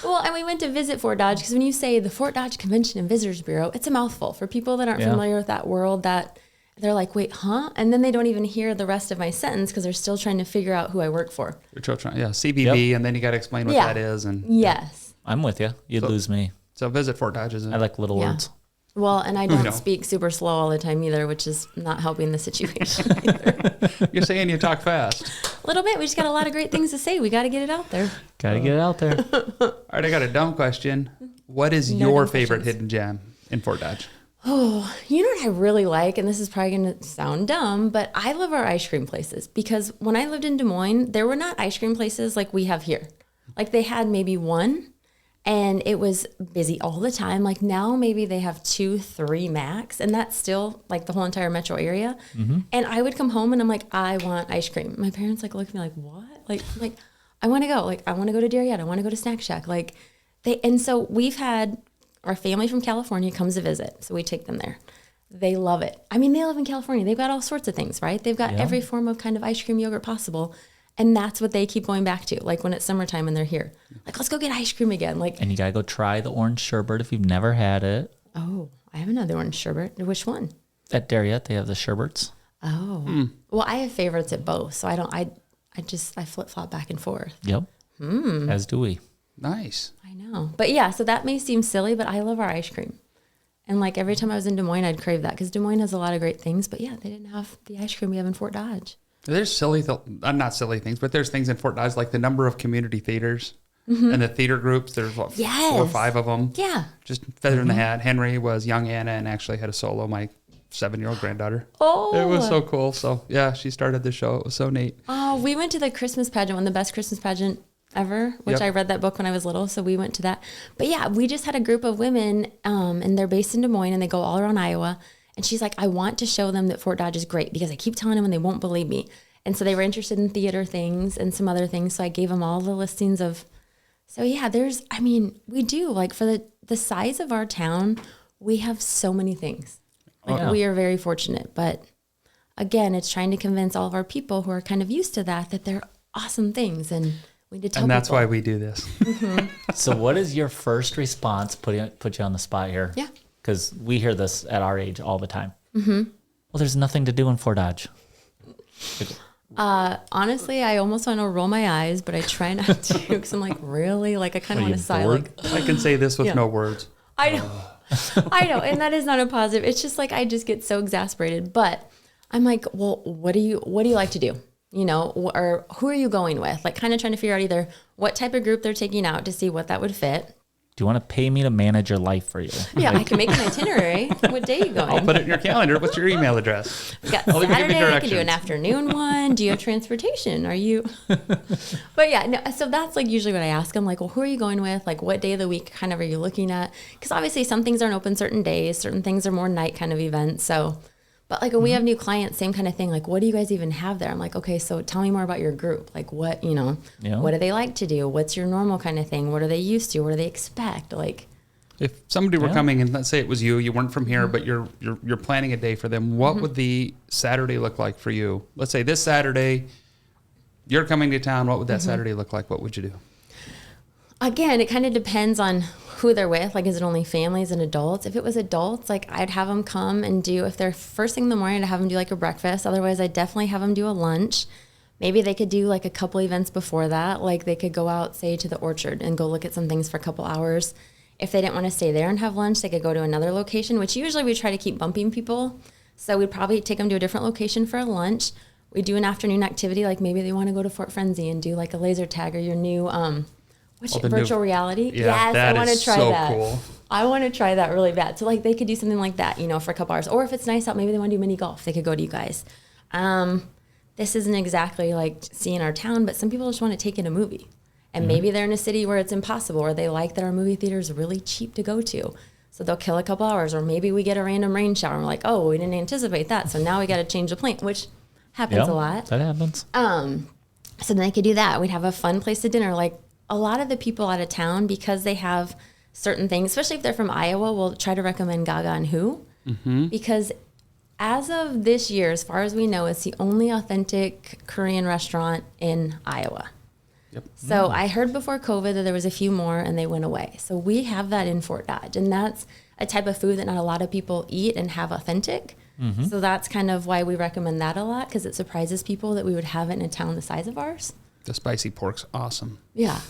Well, and we went to Visit Fort Dodge because when you say the Fort Dodge Convention and Visitors Bureau, it's a mouthful for people that aren't familiar with that world. That they're like, wait, huh? And then they don't even hear the rest of my sentence because they're still trying to figure out who I work for. CBB, and then you got to explain what that is. And Yes. I'm with you. You'd lose me. So Visit Fort Dodge, isn't it? I like little Yeah. words. Well, and I don't speak super slow all the time either, which is not helping the situation either. You're saying you talk fast. A little bit. We just got a lot of great things to say. We got to get it out there. Got to get it out there. All right, I got a dumb question. What is No your dumb favorite questions. hidden gem in Fort Dodge? Oh, you know what I really like, and this is probably going to sound dumb, but I love our ice cream places because when I lived in Des Moines, there were not ice cream places like we have here. Like, they had maybe one, and it was busy all the time. Like, now maybe they have 2, 3 max, and that's still like the whole entire metro area. And I would come home and I'm like, I want ice cream. My parents like look at me like, what? Like I want to go. Like, I want to go to Darien. I want to go to Snack Shack. Like, and so we've had our family from California comes to visit, so we take them there. They love it. I mean, they live in California. They've got all sorts of things, right? They've got every form of kind of ice cream yogurt possible. And that's what they keep going back to, like when it's summertime and they're here. Like, let's go get ice cream again. Like, And you got to go try the orange sherbet if you've never had it. oh, I have another orange sherbet. Which one? At Darien, they have the sherbets. Oh. Well, I have favorites at both, so I flip-flop back and forth. Yep. As do we. Nice. I know. But yeah, so that may seem silly, but I love our ice cream. And like every time I was in Des Moines, I'd crave that because Des Moines has a lot of great things. But yeah, they didn't have the ice cream we have in Fort Dodge. There's not silly things, but there's things in Fort Dodge like the number of community theaters and the theater groups. There's 4 or 5 of them. Yeah. Just feather in the hat. Henry was young Anna and actually had a solo, my 7-year-old granddaughter. Oh. It was so cool. So yeah, she started the show. It was so neat. Oh, we went to the Christmas pageant, one of the best Christmas pageant ever, which I read that book when I was little. So we went to that. But yeah, we just had a group of women and they're based in Des Moines and they go all around Iowa. And she's like, I want to show them that Fort Dodge is great because I keep telling them and they won't believe me. And so they were interested in theater things and some other things. So I gave them all the listings of, so yeah, we do like for the size of our town, we have so many things. Like we are very fortunate, but again, it's trying to convince all of our people who are kind of used to that they're awesome things. And We did tell And that's people. why we do this. So what is your first response? Put you on the spot here. Yeah. Because we hear this at our age all the time. Mm-hmm. Well, there's nothing to do in Fort Dodge. Honestly, I almost want to roll my eyes, but I try not to because I'm like, really? Like, I kind of Are want to you sigh. bored? Like, I can say this with Yeah. no words. I know. I know. And that is not a positive. It's just like, I just get so exasperated. But I'm like, well, what do you like to do? You know, or who are you going with? Like, kind of trying to figure out either what type of group they're taking out to see what that would fit. Do you want to pay me to manage your life for you? Yeah, I can make an itinerary. What day are you going? I'll put it in your calendar. What's your email address? We got I'll even give you Saturday, I can do an directions. afternoon one. Do you have transportation? Are you? But yeah, no, so that's like usually what I ask them, like, well, who are you going with? Like, what day of the week kind of are you looking at? Because obviously some things aren't open certain days, certain things are more night kind of events. So, but like when we have new clients, same kind of thing. Like, what do you guys even have there? I'm like, okay, so tell me more about your group. Like what, Yeah. what do they like to do? What's your normal kind of thing? What are they used to? What do they expect? Like, If somebody were Yeah. coming and let's say it was you weren't from here, but you're planning a day for them, what would the Saturday look like for you? Let's say this Saturday, you're coming to town. What would that Saturday look like? What would you do? again, it kind of depends on who they're with. Like, is it only families and adults? If it was adults, like I'd have them come and do, if they're first thing in the morning, I'd have them do like a breakfast. Otherwise, I'd definitely have them do a lunch. Maybe they could do like a couple events before that. Like they could go out, say, to the orchard and go look at some things for a couple hours. If they didn't want to stay there and have lunch, they could go to another location, which usually we try to keep bumping people. So we'd probably take them to a different location for a lunch. We do an afternoon activity, like maybe they want to go to Fort Frenzy and do like a laser tag or your new what's the virtual new- reality. Yeah, Yes, that I want is to try so that. cool. I want to try that really bad. So like they could do something like that, for a couple hours. Or if it's nice out, maybe they want to do mini golf. They could go to you guys. This isn't exactly like seeing our town, but some people just want to take in a movie. And maybe they're in a city where it's impossible, or they like that our movie theater is really cheap to go to. So they'll kill a couple hours, or maybe we get a random rain shower and we're like, oh, we didn't anticipate that. So now we got to change the plan, which happens a lot. That happens. So then they could do that. We'd have a fun place to dinner. Like a lot of the people out of town, because they have certain things, especially if they're from Iowa, we'll try to recommend Gaga and Who. Because as of this year, as far as we know, it's the only authentic Korean restaurant in Iowa. Yep. So I heard before COVID that there was a few more and they went away. So we have that in Fort Dodge, and that's a type of food that not a lot of people eat and have authentic. So that's kind of why we recommend that a lot, because it surprises people that we would have it in a town the size of ours. The spicy pork's awesome. Yeah.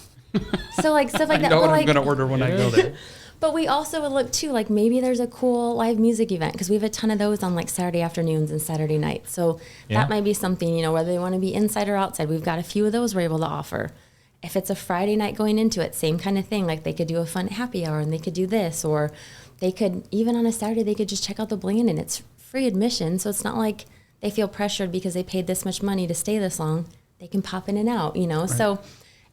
So like stuff like I that. know But, what I'm like, going to order when I go there. but we also would look too, like maybe there's a cool live music event, because we have a ton of those on like Saturday afternoons and Saturday nights. So Yeah. that might be something, whether they want to be inside or outside. We've got a few of those we're able to offer. If it's a Friday night going into it, same kind of thing. Like they could do a fun happy hour and they could do this, or they could, even on a Saturday, they could just check out the bling, and it's free admission. So it's not like they feel pressured because they paid this much money to stay this long. They can pop in and out, So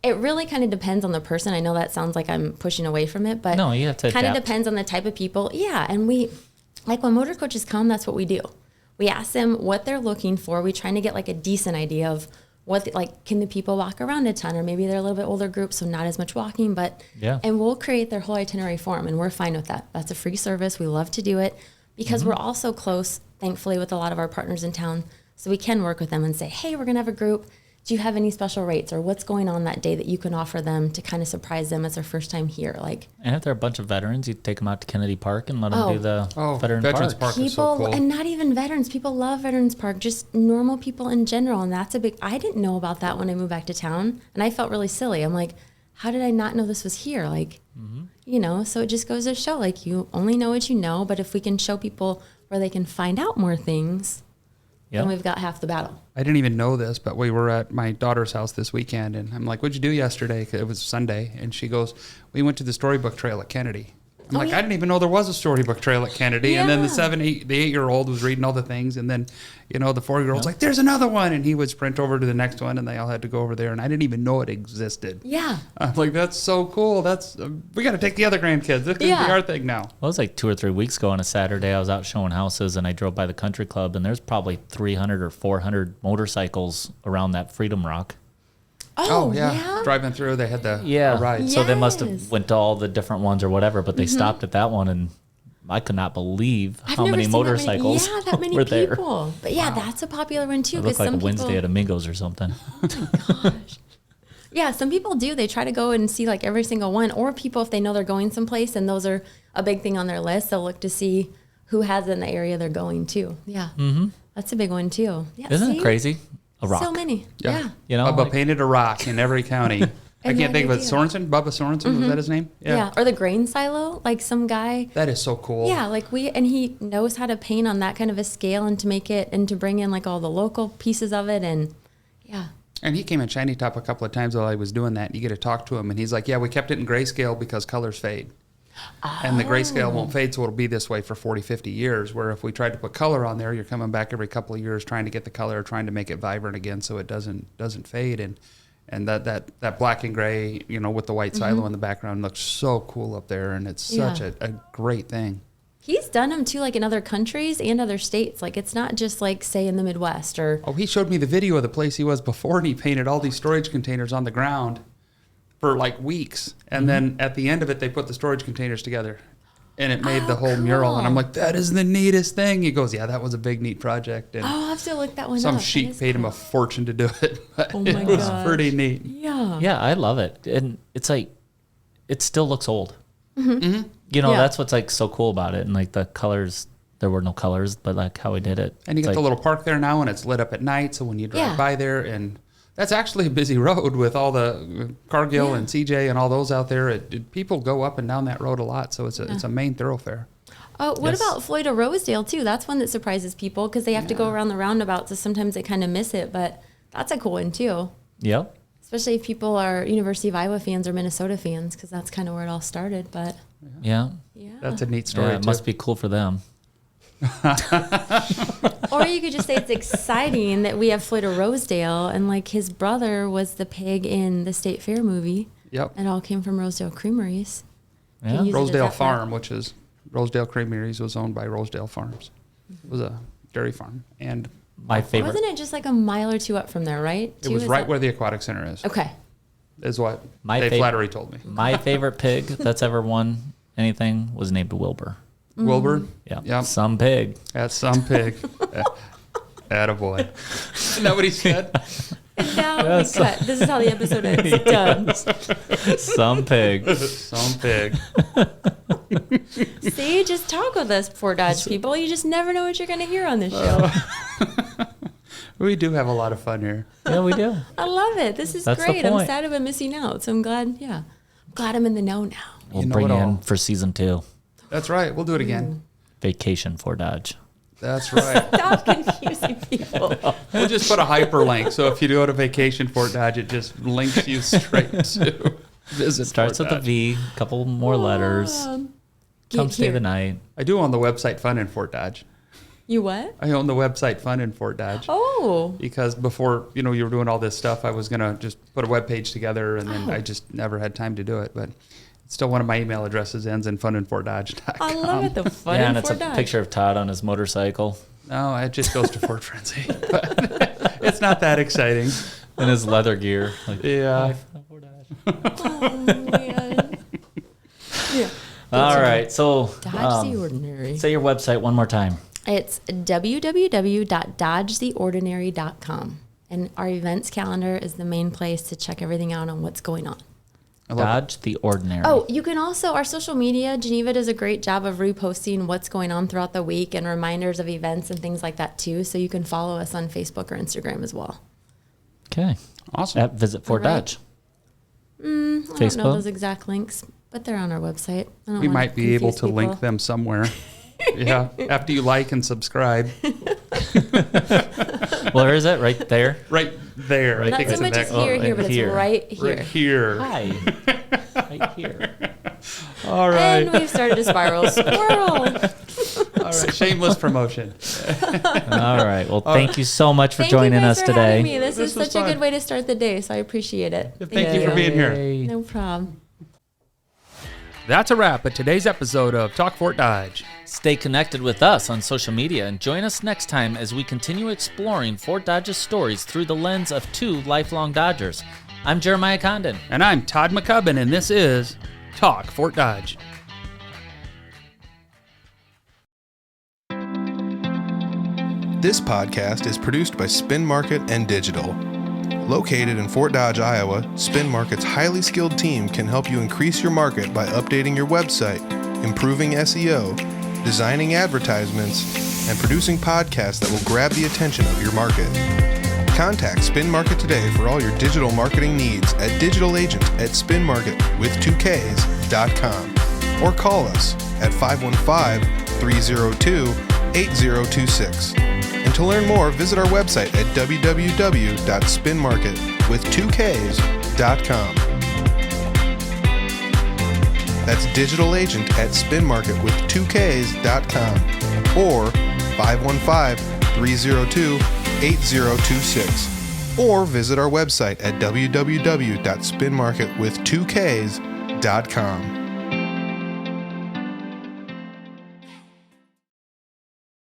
it really kind of depends on the person. I know that sounds like I'm pushing away from it, but No, you have to kind of adapt. depends on the type of people. Yeah. And we, like when motor coaches come, that's what we do. We ask them what they're looking for. We try to get like a decent idea of what, like, can the people walk around a ton, or maybe they're a little bit older group, so not as much walking, but, Yeah. and we'll create their whole itinerary for them, and we're fine with that. That's a free service. We love to do it because we're also close, thankfully, with a lot of our partners in town. So we can work with them and say, hey, we're going to have a group. Do you have any special rates, or what's going on that day that you can offer them to kind of surprise them as their first time here? Like, And if they're a bunch of veterans, you take them out to Kennedy Park and let them Oh. do the Veterans Park is so people, cool. and not even veterans, people love Veterans Park, just normal people in general. And that's a big, I didn't know about that when I moved back to town, and I felt really silly. I'm like, how did I not know this was here? Like, so it just goes to show, like, you only know what you know, but if we can show people where they can find out more things, Yeah. then we've got half the battle. I didn't even know this, but we were at my daughter's house this weekend, and I'm like, what'd you do yesterday? 'Cause it was Sunday. And she goes, we went to the storybook trail at Kennedy. I'm like, yeah. I didn't even know there was a storybook trail at Kennedy. And then the Yeah. the 8-year-old was reading all the things. And then, the 4-year-old's like, there's another one. And he would sprint over to the next one, and they all had to go over there. And I didn't even know it existed. Yeah. I'm like, that's so cool. We got to take the other grandkids. This could Yeah. be our thing now. Well, it was like 2 or 3 weeks ago on a Saturday. I was out showing houses, and I drove by the country club, and there's probably 300 or 400 motorcycles around that Freedom Rock. Oh, yeah. Driving through, they had the ride. So they must Yes. have went to all the different ones or whatever, but they stopped at that one, and I could not believe I've how never many seen motorcycles that many were there. people. But yeah, that's a popular one too. It Because looked like a some Wednesday people, at Amigos or something. gosh. Yeah, some people do. They try to go and see like every single one. Or people, if they know they're going someplace and those are a big thing on their list, they'll look to see who has it in the area they're going to. Yeah. Mm-hmm. That's a big one too. Yeah, Isn't it crazy? A rock. So many. Yeah. You know, Bubba painted a rock in every county. I can't think of it. idea. Sorensen? Bubba Sorensen? Was that his name? Yeah. Or the grain silo, like some guy. That is so cool. Yeah, like and he knows how to paint on that kind of a scale and to make it and to bring in like all the local pieces of it and yeah. And he came in Shiny Top a couple of times while I was doing that. And you get to talk to him, and he's like, yeah, we kept it in grayscale because colors fade. And the grayscale won't fade, so it'll be this way for 40, 50 years, where if we tried to put color on there, you're coming back every couple of years trying to get the color, trying to make it vibrant again so it doesn't fade. And that black and gray, with the white silo in the background looks so cool up there, and it's such a great thing. He's done them too, like in other countries and other states. Like it's not just like say in the Midwest or. Oh, he showed me the video of the place he was before, and he painted all these storage containers on the ground for like weeks, and then at the end of it, they put the storage containers together, and it made the whole mural. And I'm like, that is the neatest thing. He goes, yeah, that was a big neat project. And I'll have to look that one up. some sheik paid him a fortune to do it. But Oh my it was gosh. pretty neat. Yeah. Yeah, I love it. And it's like, it still looks old. Mm-hmm. Yeah. Yeah. That's what's like so cool about it. And like the colors, there were no colors, but like how he did it. And you It's get the like, little park there now, and it's lit up at night. So when you drive Yeah. by there, and that's actually a busy road with all the Cargill and CJ and all those out there. People go up and down that road a lot, so it's a main thoroughfare. Oh, what Yes. about Floyd of Rosedale too? That's one that surprises people because they have to go around the roundabout, so sometimes they kind of miss it. But that's a cool one too, Yep. especially if people are University of Iowa fans or Minnesota fans, because that's kind of where it all started. But Yeah. yeah, That's a neat story. Yeah, it must be cool for them. or you could just say it's exciting that we have Floyd of Rosedale, and like his brother was the pig in the State Fair movie. Yep. It all came from Rosedale Creameries. Yeah. Can you- Rosedale Is that Farm, which is Rosedale Creameries, was owned by Rosedale Farms. It was a dairy farm, and My favorite. Wasn't it just like a mile or two up from there, right? it was right where the aquatic center is. Okay. Is what My Dave fav- Flattery told me. My favorite pig that's ever won anything was named Wilbur. Wilbur. Yeah. Yep. Some pig. That's some pig. Attaboy. Isn't that what he said? And now we cut. This is how the episode ends. Done. Some pig. Some pig. See, just talk with us, Fort Dodge people. You just never know what you're going to hear on this show. We do have a lot of fun here. Yeah, we do. I love it. This is That's the great. I'm point. sad I've been missing out. So I'm glad, I'm glad I'm in the know now. We'll You know bring it you in all. for season 2. That's right. We'll do it again. Vacation for Dodge. That's right. Stop confusing people. We'll just put a hyperlink. So if you go to Vacation Fort Dodge, it just links you straight to visit Starts Fort with a Dodge. V, a couple more letters. Come Get stay here. the night. I do own the website Fun in Fort Dodge. You what? I own the website Fun in Fort Dodge. Oh. Because before, you were doing all this stuff, I was going to just put a web page together, and then Oh. I just never had time to do it. But it's still one of my email addresses ends in funinfortdodge.com. I love it. The fun Yeah, in and it's a Fort Dodge. picture of Todd on his motorcycle No, it just goes to Fort Frenzy. But it's not that exciting. and his leather gear. Like, Yeah. Oh, man. Yeah. All right. So Dodge the Ordinary. say your website one more time. It's www.dodgetheordinary.com. And our events calendar is the main place to check everything out on what's going on. I love it. Dodge the Ordinary. Oh, you can also, our social media, Geneva does a great job of reposting what's going on throughout the week and reminders of events and things like that too. So you can follow us on Facebook or Instagram as well. Okay. Awesome. At Visit Fort All right. Dodge. I don't know Facebook? those exact links, but they're on our website. I don't We wanna might be able confuse to link people. them somewhere. Yeah. After you like and subscribe. Where is it? Right there. Right there. I Not think so it's in much that as here, right but here. it's right here. Right here. Hi. Right here. All right. And we've started a spiral. Squirrel. All right. Shameless promotion. All right. Well, thank you so much for Thank joining you guys us for having me. today. This is This was such a fun. good way to start the day, so I appreciate it. Thank you for being here. Yay. No problem. That's a wrap at today's episode of Talk Fort Dodge. Stay connected with us on social media and join us next time as we continue exploring Fort Dodge's stories through the lens of 2 lifelong Dodgers. I'm Jeremiahjcondon. And I'm Todd McCubbin, and this is Talk Fort Dodge. This podcast is produced by Spin Market and Digital. Located in Fort Dodge, Iowa, Spin Market's highly skilled team can help you increase your market by updating your website, improving SEO, designing advertisements, and producing podcasts that will grab the attention of your market. Contact Spin Market today for all your digital marketing needs at digitalagent@spinmarketwith2ks.com or call us at 515-302-8026. And to learn more, visit our website at www.spinmarketwith2ks.com. That's digitalagent@spinmarketwith2ks.com or 515-302-8026. Or visit our website at www.spinmarketwith2ks.com.